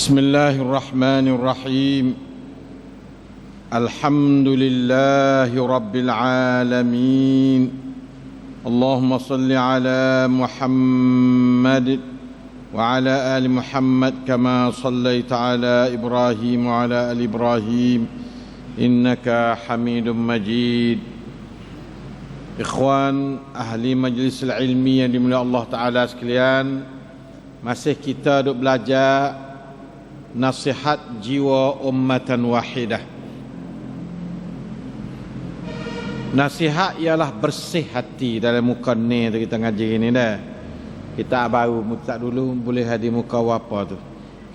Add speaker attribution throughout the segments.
Speaker 1: Bismillahirrahmanirrahim. Alhamdulillahi rabbil alamin. Allahumma salli ala Muhammad wa ala ali Muhammad kama sallaita ala Ibrahim wa ala ali Ibrahim innaka Hamidum Majid. Ikhwan ahli majlis ilmi yang dimuliakan Allah Ta'ala sekalian, masih kita duk belajar nasihat jiwa ummatan wahidah. Nasihat ialah bersih hati dalam muka ni tu kita ngaji ni dah. Kita baru muka dulu boleh hadir muka apa tu.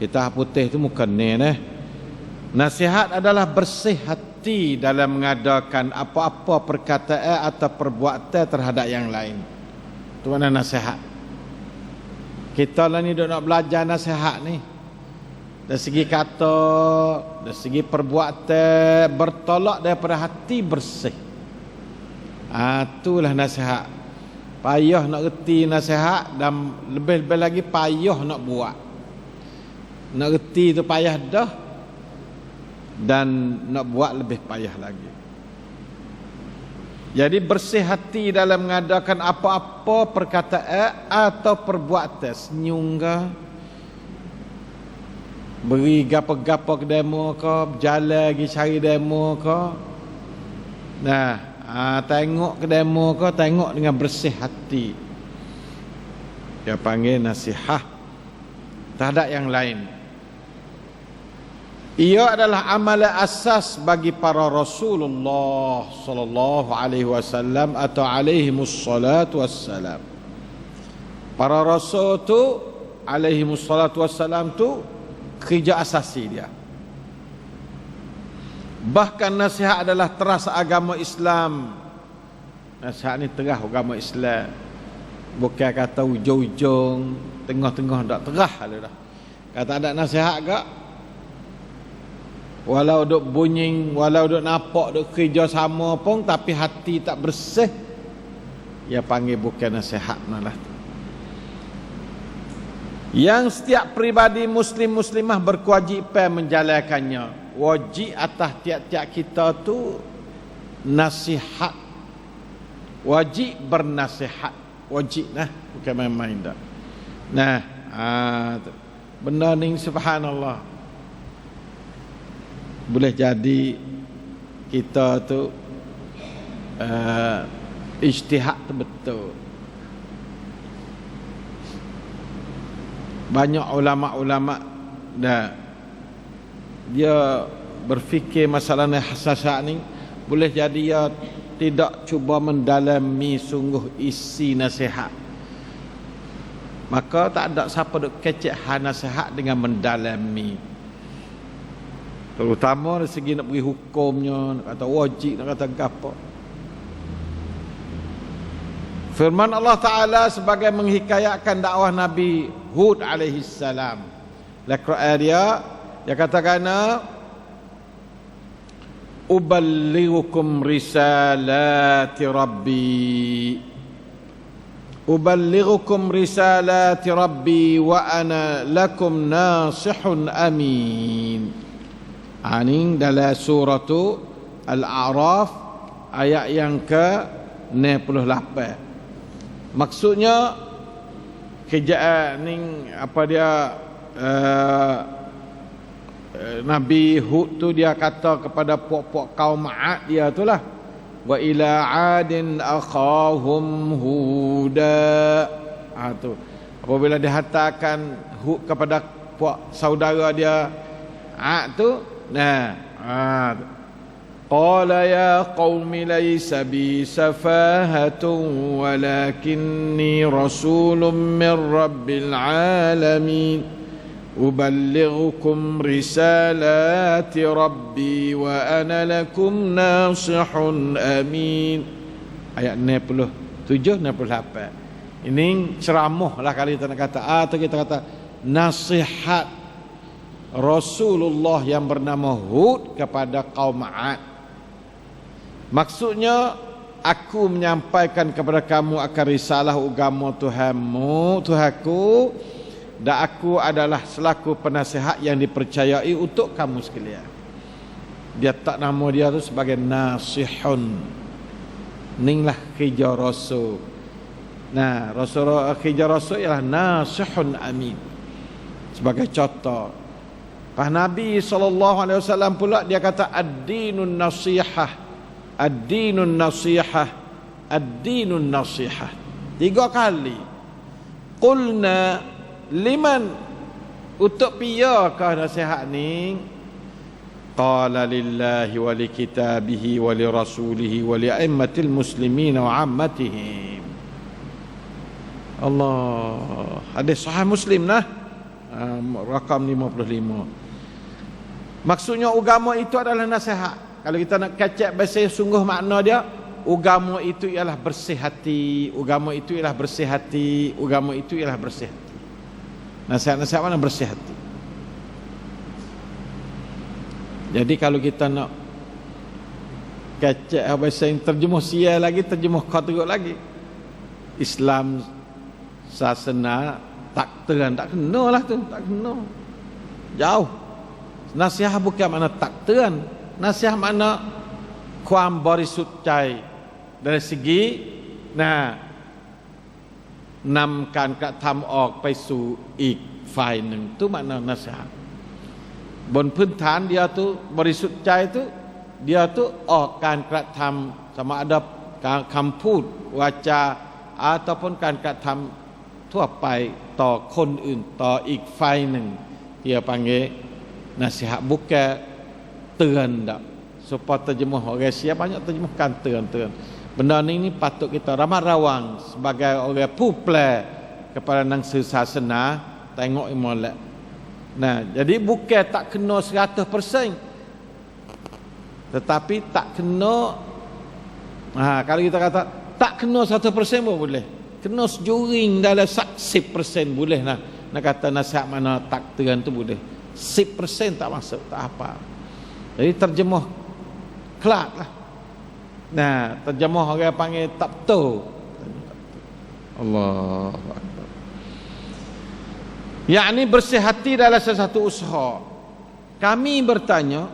Speaker 1: Kita putih tu muka ni dah. Nasihat adalah bersih hati dalam mengadakan apa-apa perkataan atau perbuatan terhadap yang lain. Tu mana nasihat. Kita lah ni duk nak belajar nasihat ni. Dari segi kata, dari segi perbuatan, bertolak daripada hati bersih. Itulah nasihat. Payah nak reti nasihat dan lebih-lebih lagi payah nak buat. Nak reti tu payah dah dan nak buat lebih payah lagi. Jadi bersih hati dalam mengadakan apa-apa perkataan atau perbuatan. Senyum beri gapo-gapo ke demo ke, berjalan pergi cari demo ke. Tengok ke demo ke, tengok dengan bersih hati. Dia panggil nasihat terhadap yang lain. Ia adalah amalan asas bagi para Rasulullah sallallahu alaihi wasallam atau alaihimus salatu wassalam. Para rasul tu alaihimus salatu wassalam tu kerja asasi dia. Bahkan nasihat adalah teras agama Islam. Nasihat ni terah agama Islam. Bukan kata ujung-ujung, tengah-tengah tak terah dah. Kata ada nasihat agak. Walau duk bunyi, walau duk nampak duk kerja sama pun tapi hati tak bersih, ia panggil bukan nasihat malah. Yang setiap pribadi muslim-muslimah berkewajipan menjalankannya. Wajib atas tiap-tiap kita tu nasihat. Wajib bernasihat. Wajib bukan main-main dah. Benda ni subhanallah. Boleh jadi kita tu ijtihad tu betul. Banyak ulama-ulama dia berfikir masalah nasihat ni, boleh jadi dia tidak cuba mendalami sungguh isi nasihat. Maka tak ada siapa duk kecek nasihat dengan mendalami. Terutama dari segi nak beri hukumnya, nak kata wajib, nak kata gapo. Firman Allah Ta'ala sebagai menghikayatkan dakwah Nabi Hud alaihi salam. Al-Quran dia katakan, uballighukum risalati rabbi. Uballighukum risalati rabbi wa ana lakum nasihun amin. Ini dalam surah Al-A'raf ayat yang ke-68. Maksudnya kerjaan ni apa dia Nabi Hud tu dia kata kepada puak-puak kaum 'Ad dia itulah, wa ila 'adin akhahum huda. Tu apabila dihantarkan Hud kepada puak saudara dia 'Ad tu, قال يا قوم ليس بي سفاهة ولكني رسول من رب العالمين أبلغكم رسالات ربي وأنا لكم ناصح أمين. Ayat 67 68. Ini ceramah lah kali kita nak kata. Atau kita kata nasihat Rasulullah yang bernama Hud kepada kaum 'Ad. Maksudnya, aku menyampaikan kepada kamu akan risalah agama Tuhanmu, Tuhanku, dan aku adalah selaku penasihat yang dipercayai untuk kamu sekalian. Dia tak nama dia tu sebagai nasihun. Ninglah khija rasul. Nah, khija rasul ialah nasihun amin. Sebagai contoh. Pas Nabi SAW pula dia kata ad-dinun nasihah. Ad-dinun nasihah. Ad-dinun nasihah. 3 kali. Qulna liman, untuk piyakah nasihat ni? Qala lillahi wa li kitabihi wa li rasulihi wa li a'immatil muslimin wa ammatihim. Allah. Hadis sahih Muslim nah. Rakam 55. Maksudnya agama itu adalah nasihat. Kalau kita nak kacak bahasa sungguh makna dia, agama itu ialah bersih hati, agama itu ialah bersih hati, agama itu ialah bersih hati. Nasihat-nasihat mana bersih hati. Jadi kalau kita nak kacak bahasa yang terjemuh sia lagi, terjemuh kotorok lagi, Islam sasana tak teran, tak kena lah tu, tak kena. Jauh. Nasihat bukan makna tak teran. Nasihat makna kuam barisut cai dari segi nằmการกระทำออกไปสู่อีกฝ่ายหนึ่ง tu makna nasihat. บนพื้นฐานdia tu บริสุทธิ์ใจ tu dia tu ออกการกระทำ sama ada การคำพูดวาจา ataupun การกระทำทั่วไปต่อคนอื่นต่ออีกฝ่ายหนึ่ง dia panggil nasihat, bukan เตือน dak. Supaya terjemah orang Asia banyak terjemahkan ตือน. Benda ni patut kita ramah rawang sebagai orang pupla kepada nangsi sasana, tengok molek. Nah, jadi bukan tak kena 100%. Tetapi tak kena, kalau kita kata tak kena 100% pun boleh. Kena sejuring dalam 10% boleh lah. Nak kata nasihat mana tak teran tu boleh. 10% tak masuk, tak apa. Jadi terjemah kelak lah. Nah, terjemah orang panggil tak betul. Allah Akbar. Yakni bersih hati dalam sesuatu usaha. Kami bertanya,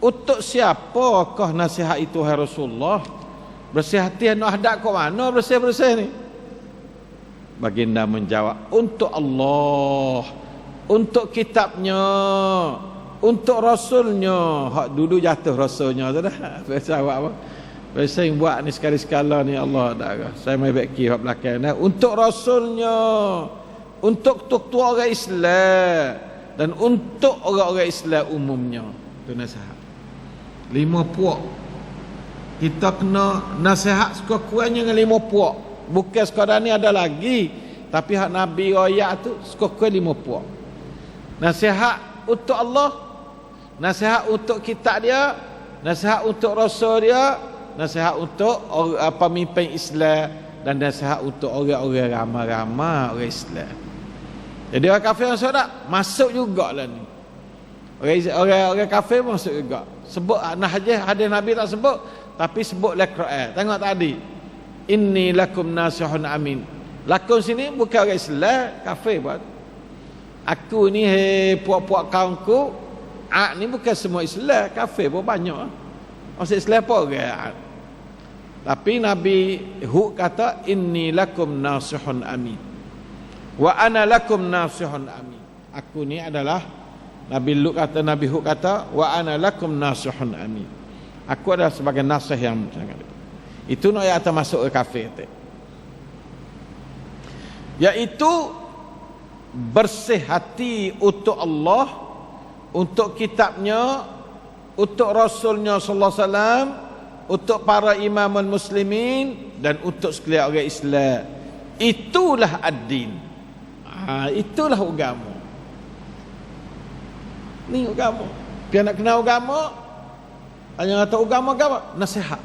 Speaker 1: untuk siapakah nasihat itu hai Rasulullah? Bersih hati nak hadap kat mana bersih-bersih ni? Baginda menjawab, untuk Allah, untuk kitabnya, untuk rasulnya. Hak dulu jatuh rasulnya tu dah. Biasa awak apa? Biasa yang buat ni sekali-sekala ni Allah dah. Saya mai beki hak belakang dah. Untuk rasulnya, untuk tua orang Islam, dan untuk orang-orang Islam umumnya. Tu nasihat. 5 puak. Kita kena nasihat sekurang-kurangnya dengan 5 puak. Bukan sekadar ni ada lagi, tapi hak Nabi royak tu sekurang-kurang 5 puak. Nasihat untuk Allah, nasihat untuk kitab dia, nasihat untuk rasul dia, nasihat untuk pemimpin Islam, dan nasihat untuk orang-orang ramai-ramai orang Islam. Jadi orang kafir masuk tak? Masuk jugalah ni. Orang kafir masuk juga. Sebut hadis Nabi tak sebut, tapi sebutlah Quran. Tengok tadi, inni lakum nasihun amin. Lakum sini bukan orang Islam, kafir buat. Aku ni puak-puak kaumku, ni bukan semua Islam, kafir pun banyak. Maksud Islam apa orang? Tapi Nabi Hud kata, inni lakum nasihun amin. Wa ana lakum nasihun amin. Aku ni adalah, Nabi Hud kata, wa ana lakum nasihun amin. Aku adalah sebagai nasih yang itu nak yang masuk ke kafir tu. Iaitu bersih hati untuk Allah, untuk kitabnya, untuk rasulnya sallallahu alaihi wasallam, untuk para imamul muslimin, dan untuk sekalian orang Islam. Itulah ad-din. Itulah agama. Ni agama. Biar nak kenal agama, hanya kata agama apa? Nasihat.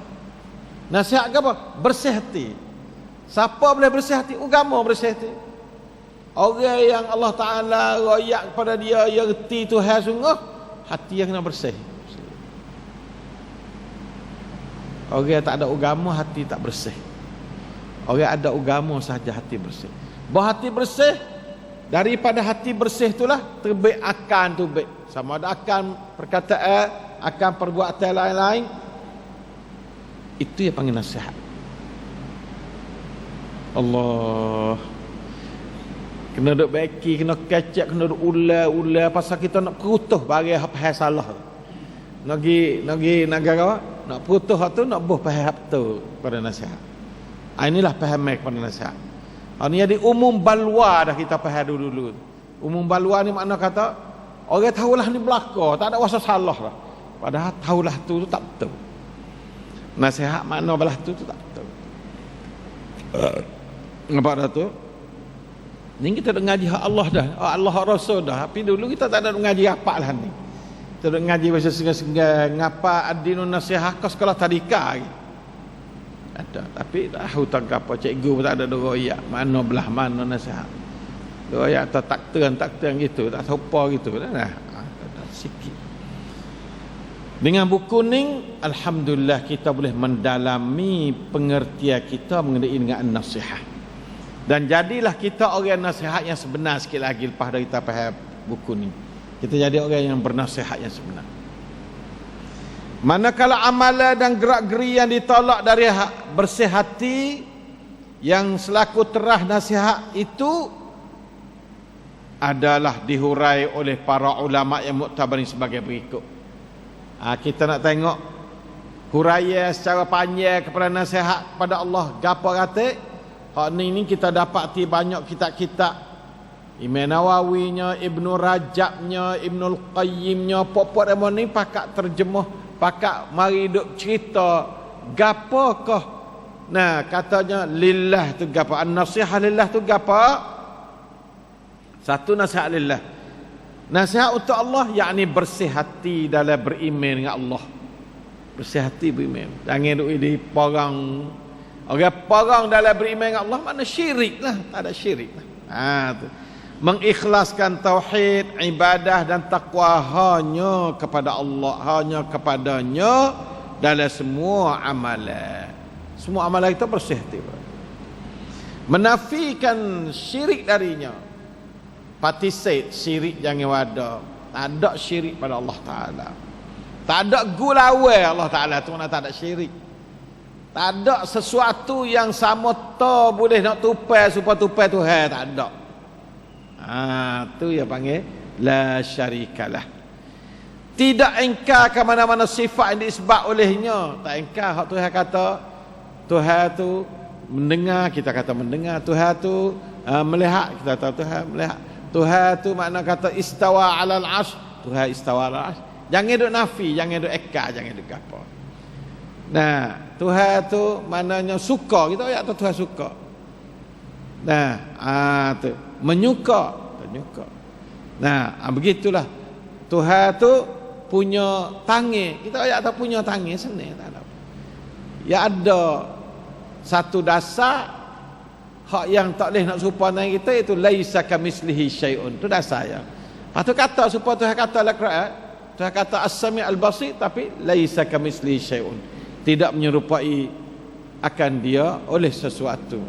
Speaker 1: Nasihat apa? Bersih hati. Siapa boleh bersih hati? Agama bersih hati. Orang yang Allah Ta'ala royak kepada dia, yang reti Tuhan sungguh, hati yang kena bersih. Orang yang tak ada agama, hati tak bersih. Orang ada agama sahaja hati bersih. Bahawa hati bersih, Daripada hati bersih itulah terbit akan tu baik. Sama ada akan perkataan, akan perbuatan lain-lain. Itu yang panggil nasihat. Allah. Kena duk beki, kena kecek, kena duk ular pasal kita nak perutuh bagi apa salah. Nagi negara nak perutuh tu nak buh paham tu pada nasihat. Inilah paham kepada nasihat. Ini jadi umum balwa dah kita faham dulu. Umum balwa ni makna kata orang tahulah ni belaka, tak ada rasa salah lah. Padahal tahulah tu tak betul. Nasihat makna belah tu tak betul. Nampak dah tu? Ni kita dah ngaji hak Allah dah, Allah hak Rasul dah. Tapi dulu kita tak ada ngaji apa lah ni. Kita dah ngaji bahasa sengal-sengal ngapa ad-dinun nasihat ke sekolah tadika lagi. Ada, tapi tahu tak apa cikgu tak ada royak mana belah mana nasihat. Royak atau takteran gitu, tak sopa gitu dah. Ada sikit. Dengan buku ni alhamdulillah kita boleh mendalami pengertian kita mengenai dengan nasihat. Dan jadilah kita orang nasihat yang sebenar sikit lagi lepas dari kita faham buku ni. Kita jadi orang yang bernasihat yang sebenar. Manakala amalan dan gerak-geri yang ditolak dari bersih hati yang selaku terah nasihat itu adalah dihurai oleh para ulama yang muktabarin sebagai berikut. Kita nak tengok huraian secara panjang kepada nasihat kepada Allah. Gapo kata? Hak ni kita dapati banyak kitab-kitab. Imam Nawawinya, Ibnu Rajabnya, Ibnul Qayyimnya, pokok demo ni pakak terjemah, pakak mari duk cerita gapakah. Nah, katanya lillah tu gapo? An-nasihah lillah tu gapo? Satu nasihat lillah. Nasihat untuk Allah yakni bersih hati dalam beriman dengan Allah. Bersih hati beriman. Jangan duk di porang. Orang porang dalam beriman dengan Allah mana syirik lah, tak ada syirik lah. Tu. Mengikhlaskan tauhid, ibadah dan takwa hanya kepada Allah, hanya kepadanya dalam semua amalan. Semua amalan kita bersih hati. Menafikan syirik darinya. Patisate syirik jangan ada. Tak ada syirik pada Allah Ta'ala. Tak ada gulawai Allah Ta'ala tu mana tak ada syirik. Tak ada sesuatu yang sama to boleh nak tupai supaya tupai Tuhan, tak ada. Tu yang panggil la syarikalah. Tidak engkar ke mana-mana sifat yang disebab olehnya. Tak engkar hak Tuhan kata Tuhan tu mendengar, kita kata mendengar. Tuhan tu melihat, kita kata Tuhan melihat. Tuhan tu makna kata istawa alal arsh, Tuhan istawa alal arsh. Jangan duk nafi, jangan duk engkar, jangan duk apa. Nah, Tuhan tu maknanya suka, kita ayat Tuhan suka. Nah, tu menyuka. Nah, begitulah. Tuhan tu punya tangan. Kita ayat tak punya tangan senang tak ada. Ya ada satu dasar hak yang tak boleh nak serupa dengan kita, itu laisa kamislihi syai'un. Tu dasar ya. Lepas tu kata supaya Tuhan kata dalam Quran, Tuhan kata as-sami' al-basir, tapi laisa kamislihi syai'un. Tidak menyerupai akan dia oleh sesuatu.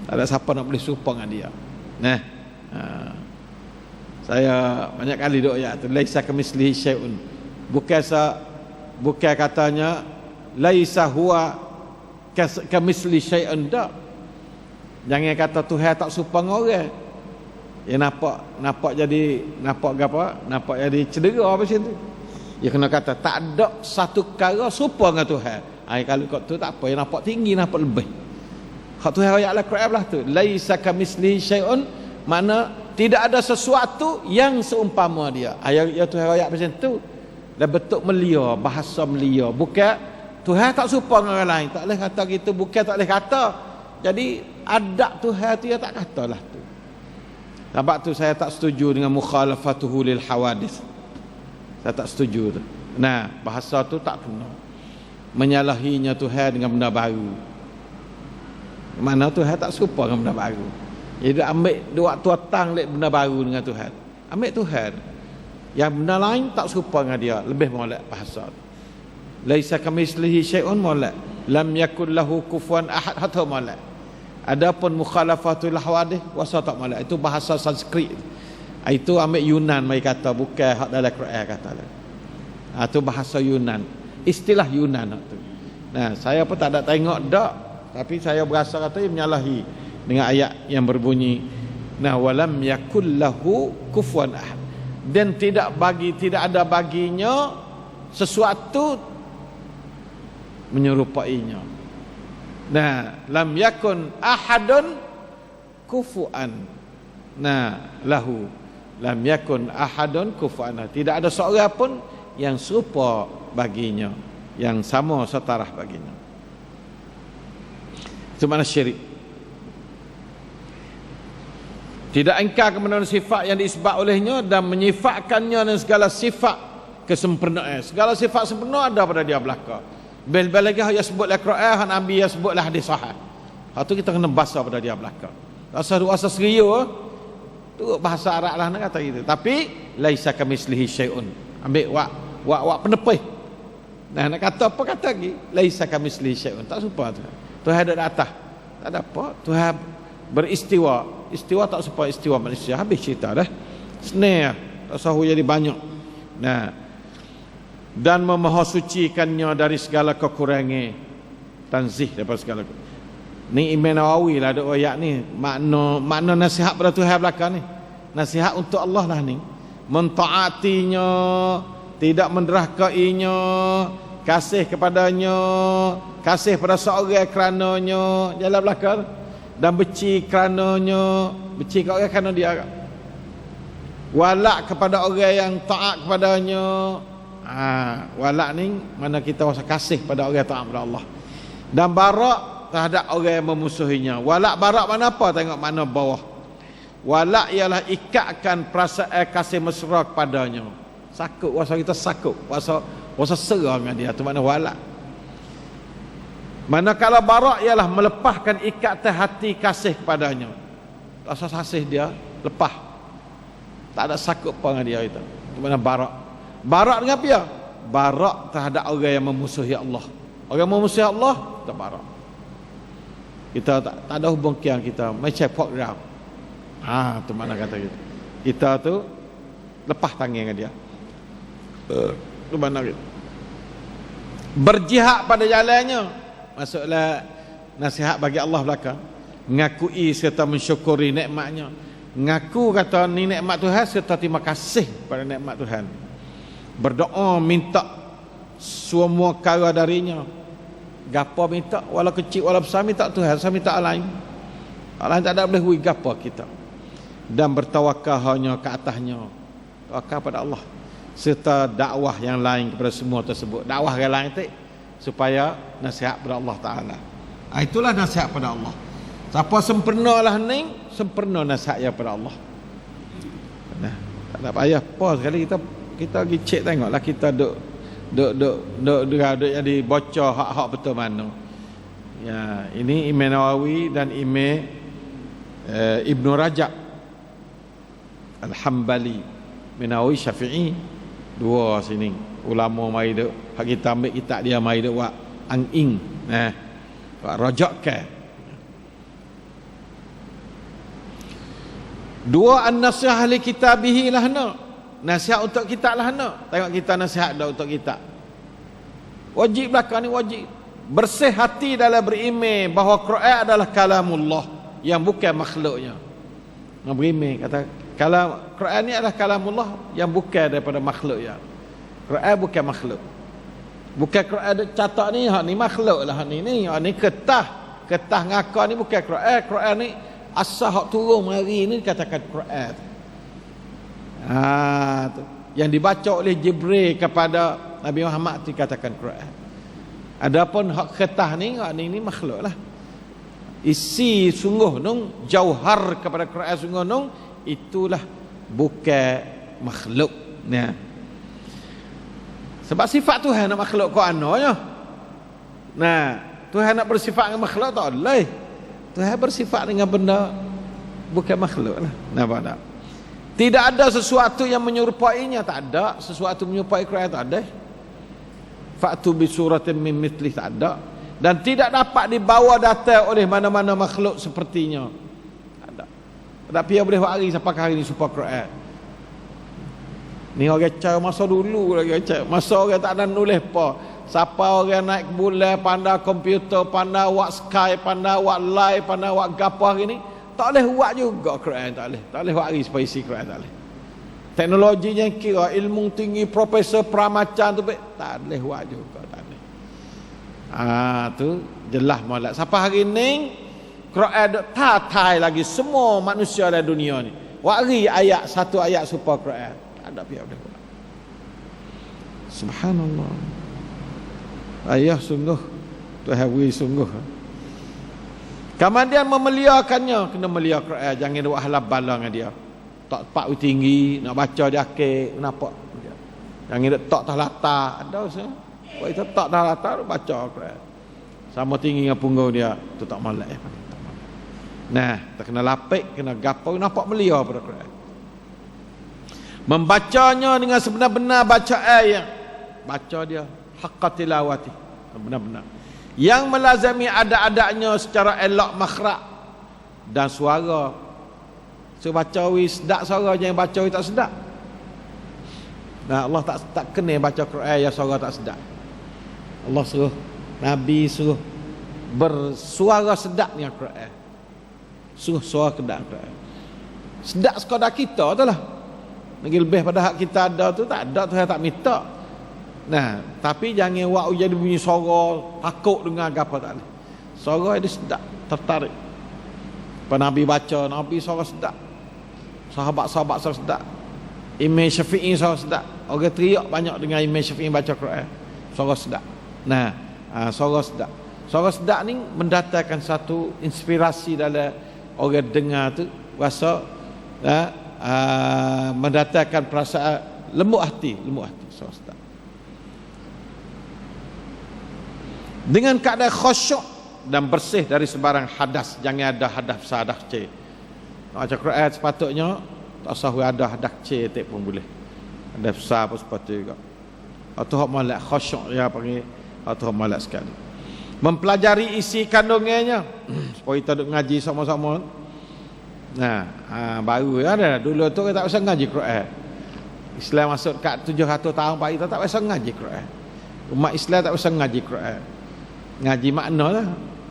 Speaker 1: Tak ada siapa nak boleh serupa dengan dia. Nah, saya banyak kali doa ayat tu laisa kamislihi syai'un. Bukan katanya laisa huwa kamisli syai'un dak. Jangan kata Tuhan tak serupa dengan orang. Ya nampak jadi jadi cedera apa macam tu. Ya kena kata tak ada satu perkara serupa dengan Tuhan. Kalau kat tu tak apa, yang nampak tinggi, nampak lebih. Hak Tuhan ayat Al-Quran belah tu, laisa kamislihi syai'un, makna tidak ada sesuatu yang seumpama dia. Ayat Tuhan ayat macam tu. Dan bentuk melia, bahasa melia. Bukan Tuhan tak serupa dengan orang lain. Tak boleh kata gitu, bukan tak boleh kata. Jadi adab Tuhan tu ya tak katalah tu. Sebab tu saya tak setuju dengan mukhalafatuhu lil hawadis. Saya tak setuju tu. Nah, bahasa tu tak kena. Menyalahinya Tuhan dengan benda baru. Mana Tuhan tak serupa dengan benda baru. Jadi ambil dua waktu datang lek benda baru dengan Tuhan. Ambil Tuhan. Yang benda lain tak serupa dengan dia, lebih molek bahasa. Laisa kamitslihi syai'un molek. Lam yakul lahu kufuwan ahad, hatta molek. Adapun mukhalafatul hawadith wasa tak malak, itu bahasa Sanskrit. Itu ambil Yunan mai kata, bukan hak dalam Quran kata lah. Itu bahasa Yunan, istilah Yunan tu. Nah, saya pun tak ada tengok dak, tapi saya berasa kata ia menyalahi dengan ayat yang berbunyi, nah walam yakul lahu kufuwan ahad, dan tidak ada baginya sesuatu menyerupainya. Nah, lam yakun ahadun kufuan. Nah, lahu lam yakun ahadun kufuan. Tidak ada seorang pun yang serupa baginya, yang sama setaraf baginya. Itu makna syirik. Tidak engkar kebenaran sifat yang disebut olehnya dan menyifatkannya dengan segala sifat kesempurnaan. Segala sifat sempurna ada pada dia belaka. Bel-bel lagi yang sebutlah Quran, Nabi yang sebutlah hadis sahih. Hak tu kita kena bahasa pada dia belaka. Rasa seria tu bahasa Arab lah nak kata gitu. Tapi laisa kamislihi syai'un. Ambil wak penepih. Nah, nak kata apa kata lagi? Laisa kamislihi syai'un. Tak serupa tu. Tuhan ada di atas. Tak ada apa. Tuhan beristiwa. Istiwa tak serupa istiwa manusia. Habis cerita dah. Senang. Tak sahu jadi banyak. Nah, dan memahasucikannya dari segala kekurangan, tanzih daripada segala. Ni Imam Nawawi lah ada ayat ni, makna nasihat pada Tuhan belakang ni. Nasihat untuk Allah lah ni. Mentaatinya, tidak menderhakainya, kasih kepadanya, kasih pada seorang kerananya, jalan belakang, dan benci kerananya, benci ke orang kerana dia. Walak kepada orang yang taat kepadanya. Walak ni mana kita rasa kasih pada orang taat kepada Allah, dan barak terhadap orang yang memusuhinya. Walak barak mana apa, tengok mana bawah. Walak ialah ikatkan perasaan kasih mesra kepadanya. Sakut, wasa kita sakut, wasa serang dengan dia, tu makna walak. Manakala barak ialah melepaskan ikatan hati kasih kepadanya. Rasa kasih dia lepas, tak ada sakut apa dengan dia itu. Tu makna barak. Barak dengan apa? Barak terhadap orang yang memusuhi Allah. Orang yang memusuhi Allah, kita barak. Kita tak ada hubungan kita macam program. Tu mana kata kita. Kita tu lepas tangan dengan dia. Tu mana kita. Berjihad pada jalannya. Maksudlah nasihat bagi Allah belakang. Mengakui serta mensyukuri nikmatnya. Ngaku kata ni nikmat Tuhan serta terima kasih pada nikmat Tuhan. Berdoa minta semua perkara darinya. Gapo minta, walau kecil walau besar minta Tuhan, saya minta lain. Allah tak ada boleh beri gapo kita. Dan bertawakal hanya ke atasnya. Tawakal pada Allah. Serta dakwah yang lain kepada semua tersebut. Dakwah yang lain tu supaya nasihat pada Allah Taala. Itulah nasihat pada Allah. Siapa sempurnalah ni, sempurna nasihatnya pada Allah. Nah, tak ada payah pause sekali kita pergi cek tengoklah, kita duk jadi bocor hak-hak betul mana. Ya, ini Imam Nawawi dan Imam Ibn Rajab Al-Hambali, Imam Nawawi Syafi'i, dua sini ulama mai duk. Hak kita ambil kitab dia mai duk wak ang-ing. Wak rajak ke. Dua an-nasihah li kitabihi lahna. Nasihat untuk kita lah nak. Tengok kita nasihat dah untuk kita. Wajib belakang ni wajib. Bersih hati dalam beriman bahawa Quran adalah kalamullah, yang bukan makhluknya. Beriman kata kalam Quran ni adalah kalamullah yang bukan daripada makhluknya. Quran bukan makhluk. Bukan Quran ada catat ni, hak ni makhluk lah, hak ni ketah ngakak ni bukan Quran. Quran ni asal hak turun hari ni dikatakan Quran. Tu. Yang dibaca oleh Jibril kepada Nabi Muhammad dikatakan Quran. Adapun hak ketah ni, hak ni makhluk lah. Isi sungguh nung jauhar kepada Quran sungguh nung itulah bukan makhluk. Nah. Sebab sifat Tuhan nak makhluk kau anonya. Nah, Tuhan nak bersifat dengan makhluk tak boleh. Tuhan bersifat dengan benda bukan makhluk lah. Nampak tak? Tidak ada sesuatu yang menyerupainya, tak ada. Sesuatu menyerupai Quran tak ada. Fa'tu bi suratin min mithlih, tak ada. dan tidak dapat dibawa datang oleh mana-mana makhluk sepertinya. Tak payah boleh hari sampai hari ni supaya Quran. Ni orang cara masa dulu lagi masa orang tak ada nulis apa. Siapa orang naik bulan, pandai komputer, pandai buat Skype, pandai buat live, pandai buat gapo hari ni, tak boleh buat juga Quran, tak boleh. Tak boleh buat hari supaya isi Quran, tak boleh. Teknologi yang kira ilmu tinggi profesor pramacan tu tak boleh buat juga, tak boleh. Tu jelas molek. Sampai hari ni Quran dok tatai lagi semua manusia dalam dunia ni. Wari ayat satu ayat supaya Quran. Tak ada pihak boleh buat. Subhanallah. Ayah sungguh Tuhan beri sungguh. Kemudian memeliakannya, kena melia Quran, jangan buat halal bala dengan dia. Tak pak tinggi nak baca dia akhir nampak. Jangan dok tak tah latar, ada usah. Kau itu tak tah latar baca Quran. Sama tinggi dengan punggung dia, tu tak molek. Nah, tak kena lapik, kena gapo, nampak melia pada Quran. Membacanya dengan sebenar-benar bacaan yang baca dia haqqa tilawati, benar-benar. Yang melazami ada-adanya secara elok makhraj dan suara. So baca wis sedap suara, jangan baca wis tak sedap. Nah, Allah tak kena baca Quran yang suara tak sedap. Allah suruh, Nabi suruh bersuara sedap dengan Quran. Suruh suara kedap Quran. Sedap sekadar kita tu lah. Lagi lebih pada hak kita ada tu tak ada, tu tak minta. Nah, tapi jangan buat jadi bunyi suara takut dengar apa tak boleh. Suara dia sedap, tertarik. Pak Nabi baca, Nabi suara sedap. Sahabat-sahabat suara sedap. Imam Syafi'i suara sedap. Orang teriak banyak dengan Imam Syafi'i baca Quran. Suara sedap. Nah, suara sedap. Suara sedap ni mendatangkan satu inspirasi dalam orang dengar tu, rasa mendatangkan perasaan lembut hati suara sedap. Dengan keadaan khusyuk dan bersih dari sebarang hadas, jangan ada hadas besar, hadas kecil. Nak baca Quran sepatutnya tak usah ada hadas kecil tak pun boleh. Hadas besar pun sepatutnya juga. Atau hak malak khusyuk dia panggil, atau hak malak sekali. Mempelajari isi kandungannya supaya kita duk ngaji sama-sama. Nah, baru ada. Dulu tu kita tak usah ngaji Quran. Islam masuk kat 700 tahun Pak, kita tak usah ngaji Quran. Umat Islam tak usah ngaji Quran. Ngaji makna lah.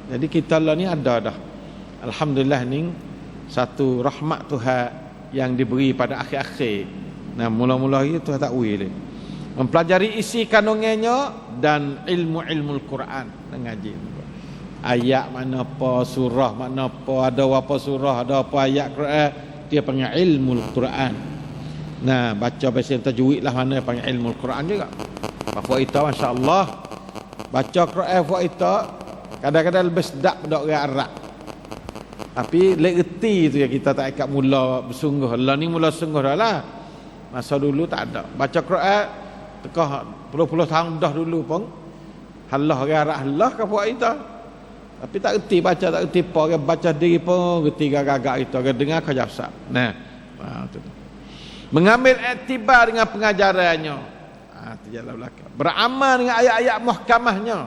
Speaker 1: Jadi kita lah ni ada dah. Alhamdulillah ni satu rahmat Tuhan yang diberi pada akhir-akhir. Nah, mula-mula itu Tuhan tak beri dia. Mempelajari isi kandungannya dan ilmu-ilmu Al-Quran dan ngaji. Ayat mana apa, surah mana apa, ada apa surah, ada apa ayat Quran, dia panggil ilmu Al-Quran. Nah, baca bahasa tajwid lah mana panggil ilmu Al-Quran juga. Bapak itu masya-Allah baca Quran buat itu kadang-kadang lebih sedap pada orang Arab. Tapi lerti tu yang kita tak ikat mula bersungguh. Allah ni mula sungguh dah lah. Masa dulu tak ada. Baca Quran tekah puluh-puluh tahun dah dulu pun halah orang Arab halah ke buat itu. Tapi tak reti baca, tak reti apa, orang baca diri pun reti gagak-gagak itu, orang dengar kau jawab. Nah, tu. Mengambil iktibar dengan pengajarannya. Tu jalan belakang. Beramal dengan ayat-ayat muhkamahnya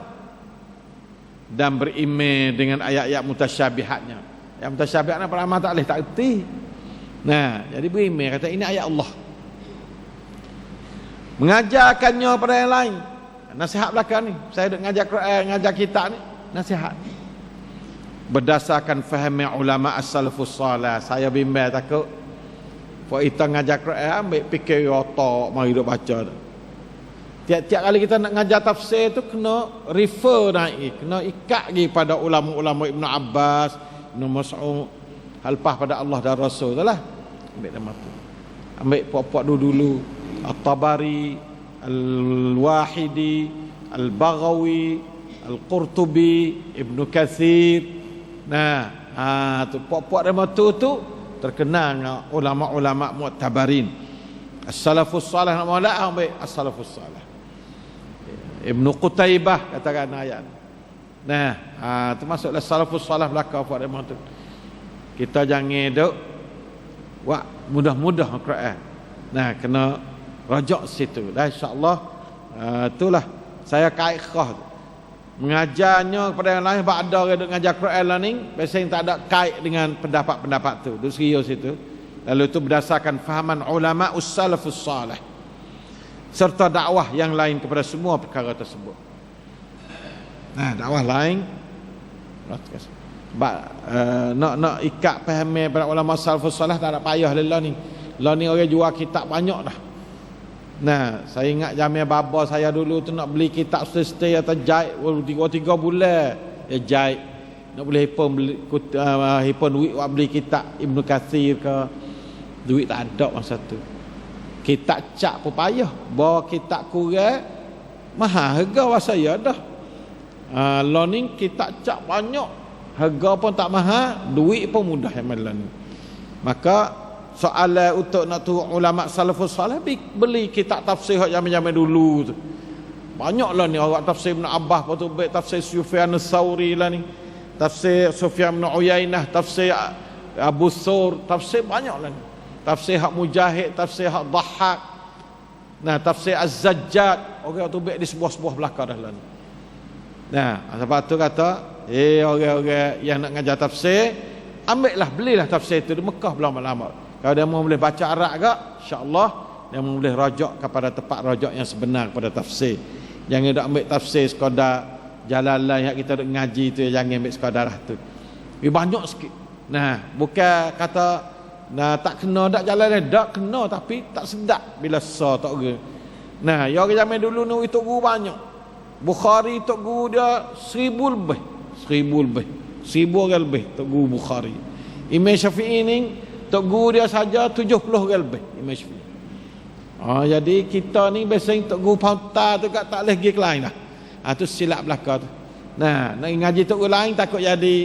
Speaker 1: dan beriman dengan ayat-ayat mutasyabihatnya. Yang mutasyabihatnya beramal tak boleh, tak reti. Nah, jadi beriman kata ini ayat Allah. Mengajarkannya pada yang lain. Nasihat belakang ni. Saya duk ngajar Quran, ngajar kitab ni, nasihat. Berdasarkan faham ulama as-salafus salih. Saya bimbang takut Pak kita ngajar Quran ambil fikir otak mari duk baca. Tiap-tiap kali kita nak ngajar tafsir tu kena refer naik, kena ikat lagi pada ulama-ulama Ibn Abbas, Ibn Mas'ud, halpah pada Allah dan Rasul tu lah. Ambil nama tu. Ambil puak-puak dulu At-Tabari, Al-Wahidi, Al-Baghawi, Al-Qurtubi, Ibn Katsir. Nah, tu puak-puak nama tu terkenal dengan ulama-ulama mu'tabarin. As-salafus salih nak molek ambil as-salafus salih. Ibn Qutaibah katakan ayat. Nah, termasuklah salafus salih belakang buat nama tu. Kita jangan duk buat mudah-mudah Quran. Nah, kena rajak situ. Dah insya-Allah itulah saya kait khah. Mengajarnya kepada yang lain, ba'da orang duk ngajar Quran lah ni, biasanya tak ada kait dengan pendapat-pendapat tu. Duk serius itu. Lalu itu berdasarkan fahaman ulama salafus salih. Serta dakwah yang lain kepada semua perkara tersebut. Nah, dakwah lain nak ikat faham pada ulama salafus salih tak ada payah lah ni. Lah ni orang jual kitab banyak dah. Nah, saya ingat jamia baba saya dulu tu nak beli kitab stay atau jahit 3 bulan ya jahit. Nak boleh hipon duit buat beli kitab Ibnu Katsir ke, duit tak ada masa tu. Kitab cak pun payah, bawa kitab kurang mahal harga masa saya dah. Lah ni kitab cak banyak, harga pun tak mahal, duit pun mudah yang malam ni. Maka soalan untuk nak tu ulama salafus salih beli kitab tafsir hak zaman-zaman dulu tu. Banyaklah ni orang tafsir Ibn Abbas, lepas tu tafsir Sufyan Ats-Tsauri lah ni. Tafsir Sufyan bin Uyainah, tafsir Abu Thawr, tafsir banyaklah ni. Tafsir hak Mujahid, tafsir hak Dhahhak. Nah, tafsir Az-Zajjad, orang tu di sebuah-sebuah belakang dah lah ni. Nah, sebab tu kata, orang-orang yang nak ngajar tafsir, ambillah, belilah tafsir itu di Mekah lama-lama. Kalau dia mau boleh baca Arab ke, insya-Allah dia mau boleh rajak kepada tempat rajak yang sebenar kepada tafsir. Jangan dak ambil tafsir sekadar Jalalan yang kita duk ngaji tu, jangan ambil sekadar tu. Dia banyak sikit. Nah, bukan kata tak kena dak Jalalan, dak kena tapi tak sedap bila sah tak guna. Nah, yang zaman dulu ni itu guru banyak. Bukhari tok guru dia 1000 lebih. 1000 orang lebih tok guru Bukhari. Imam Syafi'i ni tok guru dia saja 70 orang lebih Imam Syafi'i. Jadi kita ni biasanya tok guru pauta tu tak boleh pergi ke lain dah. Tu silap belaka tu. Nah, nak ngaji tok guru lain takut jadi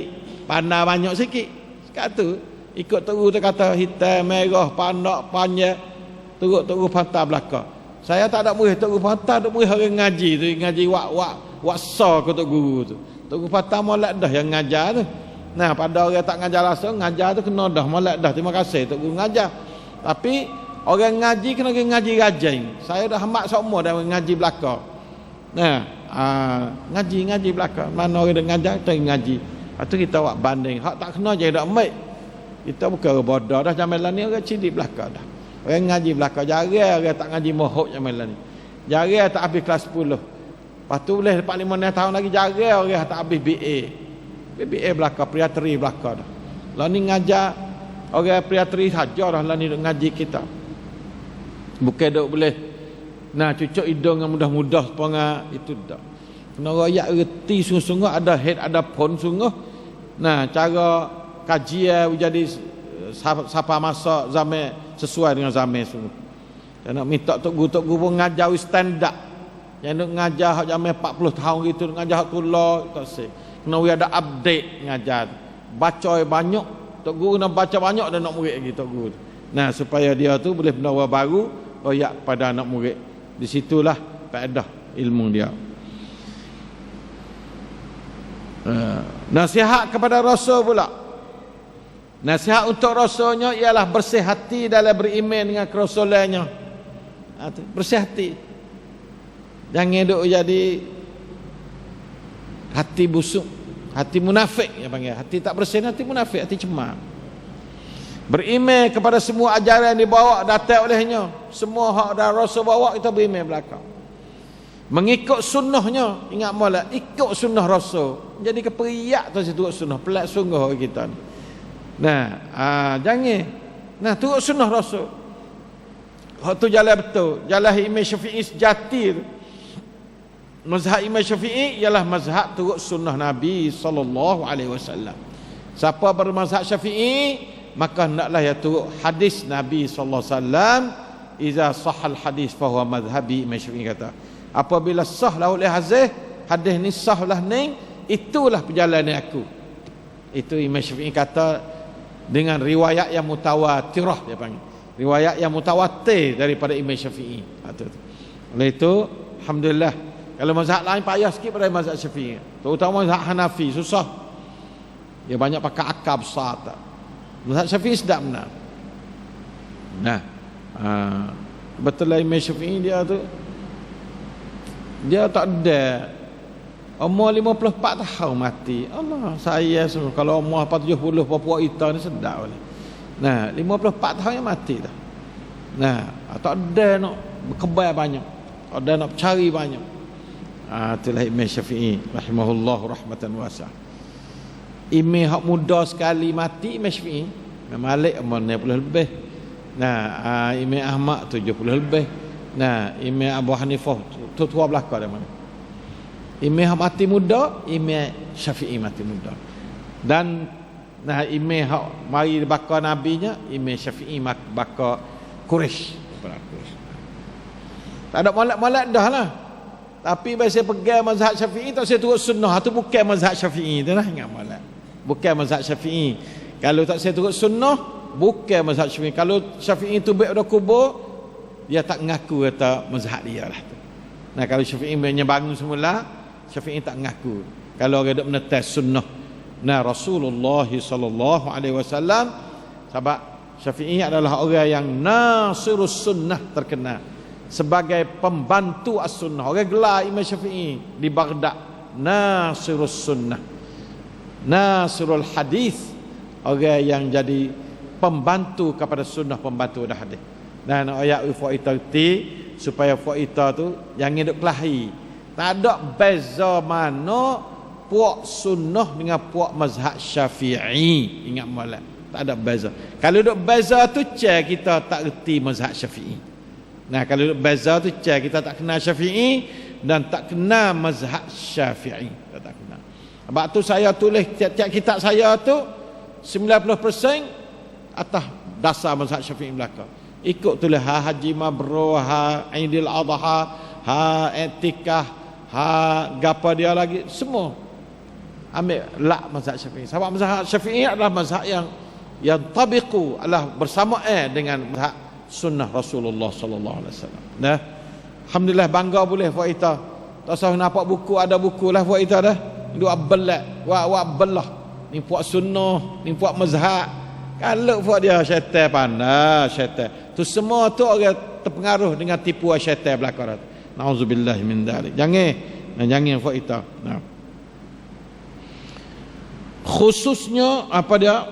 Speaker 1: pandai banyak sikit. Sekat tu ikut tok guru tu kata hitam, merah, pandak, panjang, turut tok guru pauta belaka. Saya tak ada murid tok guru pauta, tok murid orang ngaji tu, ngaji wak sa ke tok guru tu. Tok guru pauta molek dah yang ngajar tu. Nah, pada orang tak ngajar langsung, ngajar tu kena dah, molek dah, terima kasih tok guru ngajar. Tapi orang ngaji kena ngaji rajin. Saya dah hamat semua dah ngaji belaka. Nah, ngaji belaka. Mana orang dah ngajar, kita ngaji. Lepas kita buat banding. Hak tak kena je dak ambil. Kita bukan orang bodoh dah zaman ni, orang cidik belaka dah. Orang ngaji belaka, jarang orang tak ngaji mohok zaman ni. Jarang tak habis kelas 10. Lepas tu boleh lepas 5 tahun lagi jarang orang tak habis BA. BBA belaka, priateri belaka dah. Lah ni ngajar orang priateri saja dah lah ni duk ngaji kita. Bukan duk boleh cucuk hidung yang mudah-mudah sepengah itu dah. Kena rakyat reti sungguh-sungguh, ada head ada pon sungguh. Nah, cara kajian jadi siapa masa zaman sesuai dengan zaman sungguh. Dan nak minta tok guru pun ngajar stand up. Yang duk ngajar hak zaman 40 tahun gitu, ngajar hak tulah tak sih. Kena ada update ngajar. Baca banyak, tok guru nak baca banyak dan nak murid lagi tok guru. Nah, supaya dia tu boleh benda baru royak pada anak murid. Di situlah faedah ilmu dia. Nasihat kepada Rasul pula. Nasihat untuk Rasulnya ialah bersih hati dalam beriman dengan kerasulannya. Bersih hati. Jangan duk jadi hati busuk, hati munafik yang panggil. Hati tak bersih, hati munafik, hati cemar. Beriman kepada semua ajaran yang dibawa datang olehnya. Semua hak dan Rasul bawa kita beriman belakang. Mengikut sunnahnya, ingat molek, ikut sunnah Rasul. Jadi keperiak tu turut sunnah, pelat sungguh kita ni. Nah, jangan. Nah, turut sunnah Rasul. Hak tu jalan betul. Jalan Imam Syafi'i sejati tu. Mazhab Imam Syafi'i ialah mazhab turut sunnah Nabi sallallahu alaihi wasallam. Siapa bermazhab Syafi'i, maka hendaklah ya turut hadis Nabi sallallahu alaihi wasallam. Iza sahal hadis fa huwa mazhabi, Imam Syafi'i kata. Apabila sahlah oleh hadis ni sahlah ni, itulah perjalanan aku. Itu Imam Syafi'i kata dengan riwayat yang mutawatirah dia panggil. Riwayat yang mutawatir daripada Imam Syafi'i. Oleh itu, alhamdulillah. Kalau mazhab lain payah sikit pada mazhab Syafi'i. Terutama mazhab Hanafi susah. Dia banyak pakai akal besar tak. Mazhab Syafi'i sedap benar. Nah, betul lah Imam Syafi'i dia tu, dia tak ada Umur 54 tahun mati. Allah, saya kalau umur 70 puak kita ni sedap boleh. Nah, 54 tahun yang mati dah. Nah, tak ada nak berkebal banyak. Tak ada nak cari banyak. Itulah Imam Syafi'i rahimahullah rahmatan wasi'ah. Imam hak muda sekali mati Imam Syafi'i. Imam Malik umur 60 lebih. Nah, Imam Ahmad 70 lebih. Nah, Imam Abu Hanifah tua belakang dah mana. Imam mati muda, Imam Syafi'i mati muda. Dan nah, Imam hak mari bakar nabinya, Imam Syafi'i bakar Quraisy. Tak ada molek-molek dah lah. Tapi bila saya pegang mazhab Syafi'i, tak saya turut sunnah. Itu bukan mazhab Syafi'i. Itu lah, ingat molek. Bukan mazhab Syafi'i. Kalau tak saya turut sunnah, bukan mazhab Syafi'i. Kalau Syafi'i tu baik dah kubur, dia tak mengaku kata mazhab dia lah. Nah, kalau Syafi'i bangun semula, Syafi'i tak mengaku. Kalau orang duk menetes sunnah. Nah, Rasulullah sallallahu alaihi wasallam, sebab Syafi'i adalah orang yang nasirus sunnah terkenal sebagai pembantu as-sunnah. Orang gelar Imam Syafi'i di Baghdad nasirus sunnah, nasirul hadis, orang yang jadi pembantu kepada sunnah, pembantu dah hadis. Dan ayat ufaita supaya faita tu jangan duk kelahi. Tak ada beza mana puak sunnah dengan puak mazhab Syafi'i. Ingat molek, tak ada beza. Kalau duk beza tu kita tak reti mazhab Syafi'i. Nah, kalau duk beza tu kita tak kenal Syafi'i dan tak kenal mazhab Syafi'i. Tak kenal. Sebab tu saya tulis tiap-tiap kitab saya tu 90% atas dasar mazhab Syafi'i belaka. Ikut tulis Haji Mabrur, Aidil Adha, Etikah, gapa dia lagi, semua ambil lak mazhab Syafi'i. Sebab mazhab Syafi'i adalah mazhab yang tabiqu, adalah bersama dengan mazhab sunnah Rasulullah sallallahu alaihi wasallam. Nah, alhamdulillah bangga boleh buat kita. Tak usah nampak buku, ada buku lah buat kita dah. Duk abelak, wa belah. Ni puak sunnah, ni puak mazhab. Kalau buat dia syaitan pandai, syaitan. Tu semua tu orang terpengaruh dengan tipuan syaitan belakang. Nauzubillah min dzalik. Jangan buat kita. Nah. Khususnya apa dia?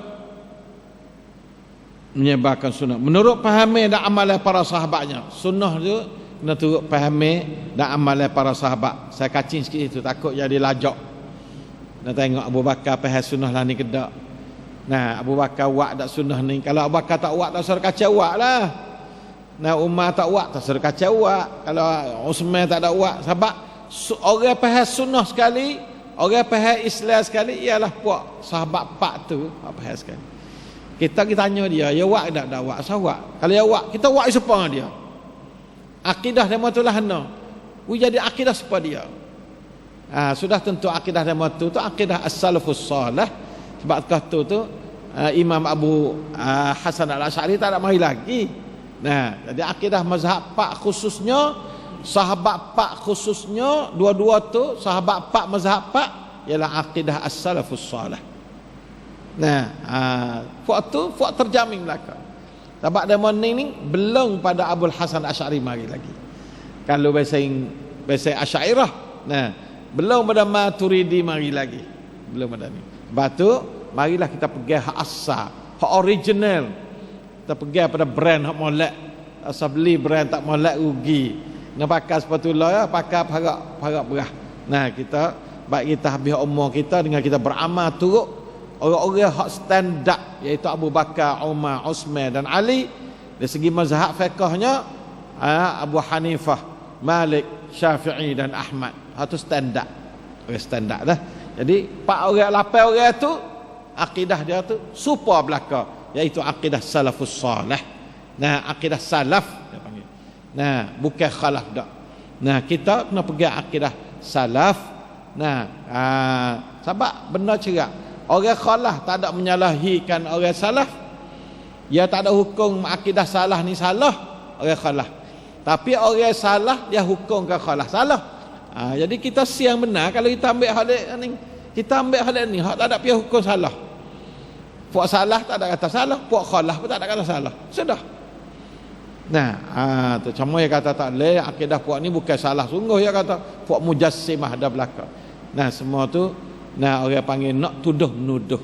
Speaker 1: Menyebarkan sunnah menurut pahami dan amalan para sahabatnya. Sunnah tu kena turut pahami dan amalan para sahabat. Saya kacing sikit itu, takut jadi lajak. Nak tengok Abu Bakar faham sunnah lah ni kedak. Nah, Abu Bakar buat tak sunnah ni. Kalau Abu Bakar tak buat, tak suruh kacau buat lah. Nah, Umar tak buat, tak suruh kacau buat. Kalau Uthman tak ada buat, sebab orang faham sunnah sekali, orang faham Islam sekali ialah puak sahabat pak tu faham sekali. Kita tanya dia, ya wak tak wak, sawak. Kalau ya wak, kita wak siapa dia? Akidah dia matulah hana. Jadi akidah siapa dia? Sudah tentu akidah dia matu tu akidah as-salafus salih. Sebab kata tu Imam Abu Hasan al-Asy'ari tak ada mari lagi. Nah, jadi akidah mazhab pak khususnya, sahabat pak khususnya, dua-dua tu sahabat pak mazhab pak ialah akidah as-salafus salih. Nah, fuak terjamin belaka. Sebab zaman ni belum pada Abul Hasan Asy'ari mari lagi. Kalau bahasa Asy'ariyah, nah, belum pada Maturidi mari lagi. Belum ada ni. Sebab tu marilah kita pegang hak asal, hak original. Kita pegang pada brand hak molek. Asal beli brand tak molek rugi. Nak pakai sepatu lah ya, pakai parak berah. Nah, kita baik kita habis umur kita dengan kita beramal turut orang-orang hak standard, iaitu Abu Bakar, Umar, Uthman dan Ali. Dari segi mazhab fiqhnya Abu Hanifah, Malik, Syafi'i dan Ahmad. Itu standard. Orang standard dah. Jadi 8 orang tu akidah dia tu super belaka, iaitu akidah salafus salih. Nah, akidah salaf dia panggil. Nah, bukan khalaf dak. Nah, kita kena pegang akidah salaf. Nah, sebab benar cerak. Orang khalaf tak ada menyalahikan orang salaf. Dia tak ada hukum akidah salah ni salah orang khalaf. Tapi orang salah dia hukum ke khalaf salah. Jadi kita siang benar kalau kita ambil hal ni. Kita ambil hal ni, hak tak ada pihak hukum salah. Puak salah tak ada kata salah, puak khalaf pun tak ada kata salah. Sudah. Nah, tu cuma dia kata tak boleh akidah puak ni bukan salah sungguh, dia kata puak mujassimah ada belaka. Nah, semua tu orang panggil nak tuduh menuduh.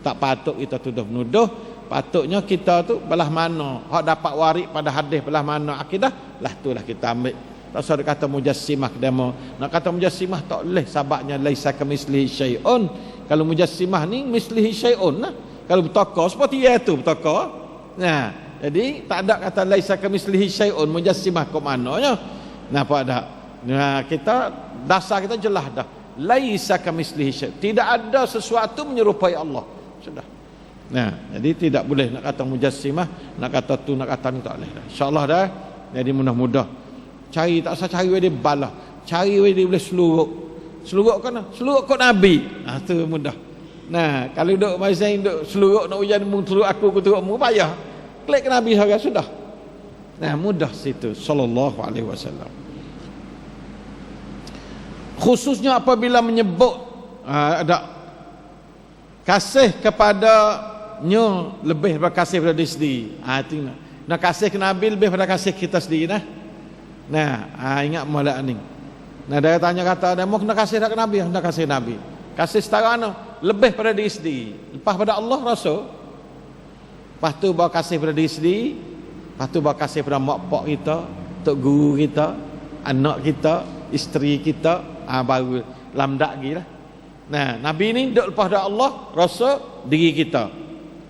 Speaker 1: Tak patut kita tuduh menuduh. Patutnya kita tu belah mana hak dapat waris pada hadis, belah mana akidah, lah itulah kita ambil. Tak usah kata mujassimah demo. Nak kata mujassimah tak boleh, sebabnya laisa kamislihi syai'un. Kalau mujassimah ni mislihi syai'un lah. Kalau bertaka seperti itu bertaka. Nah, jadi tak ada kata laisa kamislihi syai'un mujassimah kok maknanya. Nampak tak? Nah, kita dasar kita jelas dah. Laisa kamislihi syai'un. Tidak ada sesuatu menyerupai Allah. Sudah. Nah, jadi tidak boleh nak kata mujassimah, nak kata tu, nak kata ni tak boleh dah. InsyaAllah dah. Jadi mudah-mudah. Cari, tak usah cari dia balah. Cari dia boleh seluruk kan? Seluruk kot Nabi. Tu mudah. Nah, kalau duk main duk seluruk nak ujian mu turut aku turut mu payah. Klik ke Nabi saja sudah. Nah, mudah situ sallallahu alaihi wasallam. Khususnya apabila menyebut ada kasih kepadanya lebih daripada kasih kepada diri sendiri. Itu nak kasih ke Nabi lebih daripada kasih kita sendiri nah. Nah, ingat molek ni. Nah, dia tanya kata dia mau kena kasih tak ke Nabi, nak kasih Nabi. Kasih setara mana? Lebih pada diri sendiri. Lepas pada Allah Rasul. Lepas tu bawa kasih pada diri sendiri. Lepas tu bawa kasih pada mak pak kita, tok guru kita, anak kita, isteri kita, baru lamdak lagi lah. Nah, Nabi ni duduk lepas pada Allah Rasul, diri kita.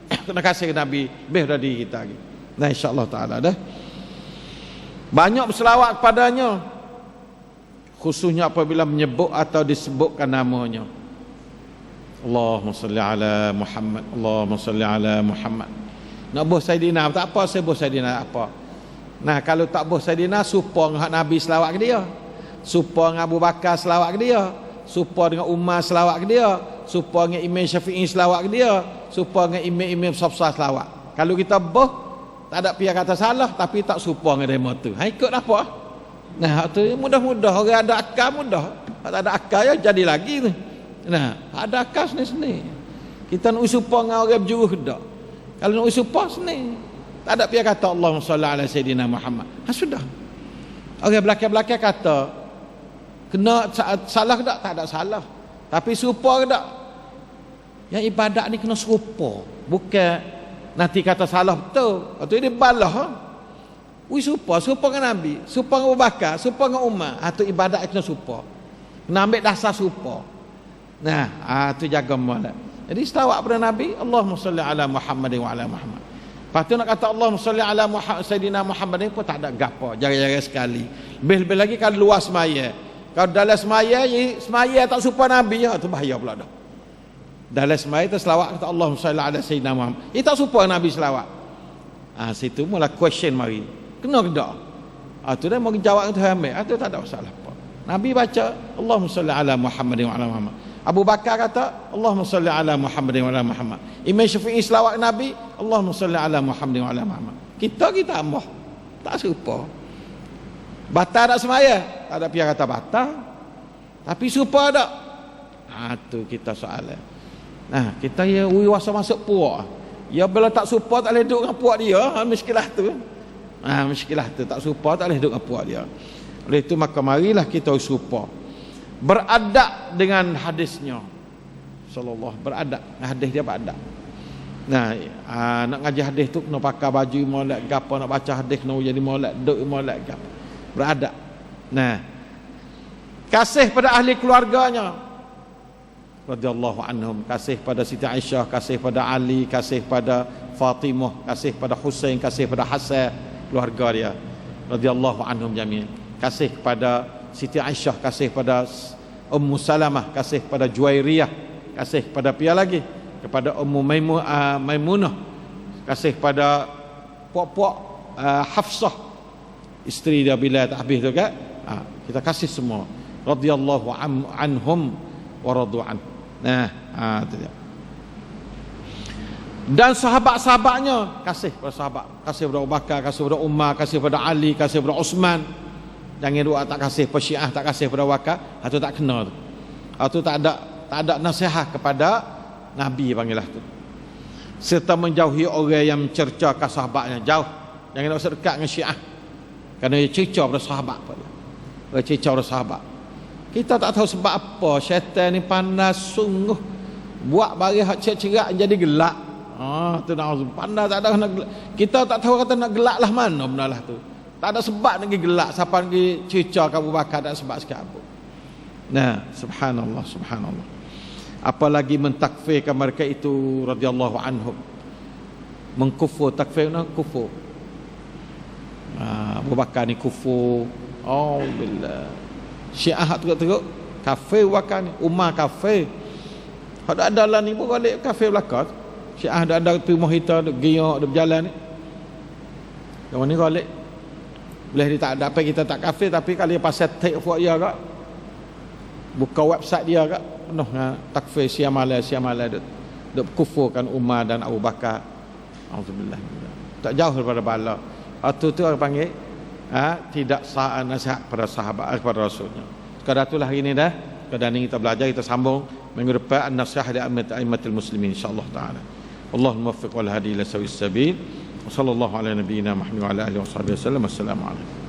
Speaker 1: Kena kasih ke Nabi lebih pada diri kita lagi. Nah, insya-Allah taala dah. Banyak berselawat kepadanya, khususnya apabila menyebut atau disebutkan namanya. Allahumma salli ala Muhammad, Allahumma salli ala Muhammad. Nak boh Saidina tak apa, saya boh Saidina apa. Nah, kalau tak boh Saidina, supaya dengan Nabi selawat ke dia, supaya dengan Abu Bakar selawat ke dia, supaya dengan Umar selawat ke dia, supaya dengan Imam Syafi'i selawat ke dia, supaya dengan imam-imam besar selawat. Kalau kita boh tak ada pihak kata salah, tapi tak serupa dengan demo tu. Ikut apa? Nah, tu mudah-mudah. Orang ada akal mudah. Tak ada akal ya jadi lagi tu. Nah, ada akal seni-seni. Kita nak serupa dengan orang berjuruh dak. Kalau nak serupa seni. Tak ada pihak kata Allahumma salli ala Sayyidina Muhammad. Sudah. Orang belakang-belakang kata kena salah ke tak? Tak ada salah. Tapi serupa ke tak? Yang ibadat ni kena serupa. Bukan nanti kata salah betul. Atau dia balah. Serupa dengan Nabi, serupa dengan Abu Bakar, serupa dengan Umar. Itu ibadat kena serupa. Kena ambil dasar serupa. Nah, itu jaga molek. Jadi selawat pada Nabi, Allahumma salli ala Muhammad wa ala Muhammad. Lepas tu nak kata Allahumma salli ala Sayyidina Muhammad ni pun tak ada gapo, jarang-jarang sekali. Lebih-lebih lagi kalau luar semaya. Kalau dalam semaya tak serupa Nabi, tu bahaya pula dah. Dalam semaya tu selawat kata Allahumma salli ala Sayyidina Muhammad. Ia tak serupa Nabi selawat. Situ mula question mari. Kena ke tak? Tu dia mau jawab tu ambil. Tu tak ada masalah apa. Nabi baca Allahumma salli ala Muhammad wa ala Muhammad. Abu Bakar kata Allahumma salli ala Muhammad wa ala Muhammad. Imam Syafi'i selawat Nabi Allahumma salli ala Muhammad wa ala Muhammad. Kita ambah. Tak serupa. Batal tak semaya? Tak ada pihak kata batal. Tapi serupa tak? Tu kita soalan. Nah, kita ya wasa masuk puak. Ya bila tak serupa tak boleh duduk dengan puak dia. Miskilah tu. Miskilah tu tak serupa tak boleh duduk dengan puak dia. Oleh itu maka marilah kita serupa. Beradab dengan hadisnya. Sallallahu beradab. Hadis dia beradab. Nah, nak ngaji hadis tu kena pakai baju molek gapo, nak baca hadis kena jadi molek, duduk molek gapo. Beradab. Nah, kasih pada ahli keluarganya radhiyallahu anhum, kasih pada Siti Aisyah, kasih pada Ali, kasih pada Fatimah, kasih pada Husain, kasih pada Hasan, keluarga dia radhiyallahu anhum jami'an. Kasih kepada Siti Aisyah, kasih pada Ummu Salamah, kasih pada Juwairiyah, kasih pada pia lagi kepada Ummu Maimunah, kasih pada puak-puak Hafsah, isteri dia bila tak habis tu kan. Kita kasih semua radhiyallahu anhum wa radu an. Itu dia. Dan sahabat-sahabatnya, kasih pada sahabat, kasih pada Abu Bakar, kasih pada Umar, kasih pada Ali, kasih pada Uthman. Jangan dua tak kasih pada Syiah, tak kasih pada Wakar, itu tak kena tu. Itu tak ada nasihat kepada Nabi panggillah tu. Serta menjauhi orang yang mencercakan sahabatnya, jauh. Jangan nak dekat dengan Syiah. Kerana dia cerca pada sahabat pada. Dia cerca pada sahabat. Kita tak tahu sebab apa syaitan ni panas sungguh buat bagi hak cerak jadi gelak. Tu nak pandai tak ada nak gelak. Kita tak tahu kata nak gelak lah mana benalah tu. Tak ada sebab nak gelak, siapa nak cerca ke Abu Bakar, tak ada sebab sikit apa. Nah, subhanallah, subhanallah. Apalagi mentakfirkan mereka itu radhiyallahu anhum. Mengkufur, takfir nak kufur. Abu Bakar ni kufur. Billah. Syiah teruk-teruk kafir Bakar ni, Umar kafir. Hak ada lah ni pun balik kafir belakang. Syiah ada tumah kita duk giok duk berjalan ni. Yang ni balik. Boleh dia tak ada apa kita tak kafir, tapi kalau dia pasal take for dia kak, buka website dia kak, penuh dengan takfir siamalah duk kufurkan Umar dan Abu Bakar. Auzubillah. Tak jauh daripada bala. Tu orang panggil tidak sah nasihat kepada sahabat, kepada Rasulnya. Sekadar itulah hari ini dah. Sekadar ini kita belajar, kita sambung minggu depan an-nasihat li a'immatil muslimin insyaallah taala. Allahumma waffiq wal hadi ila sawis sabil. Wa sallallahu ala nabiyyina Muhammad wa ala alihi wa sahbihi wasallam. Assalamu alaikum.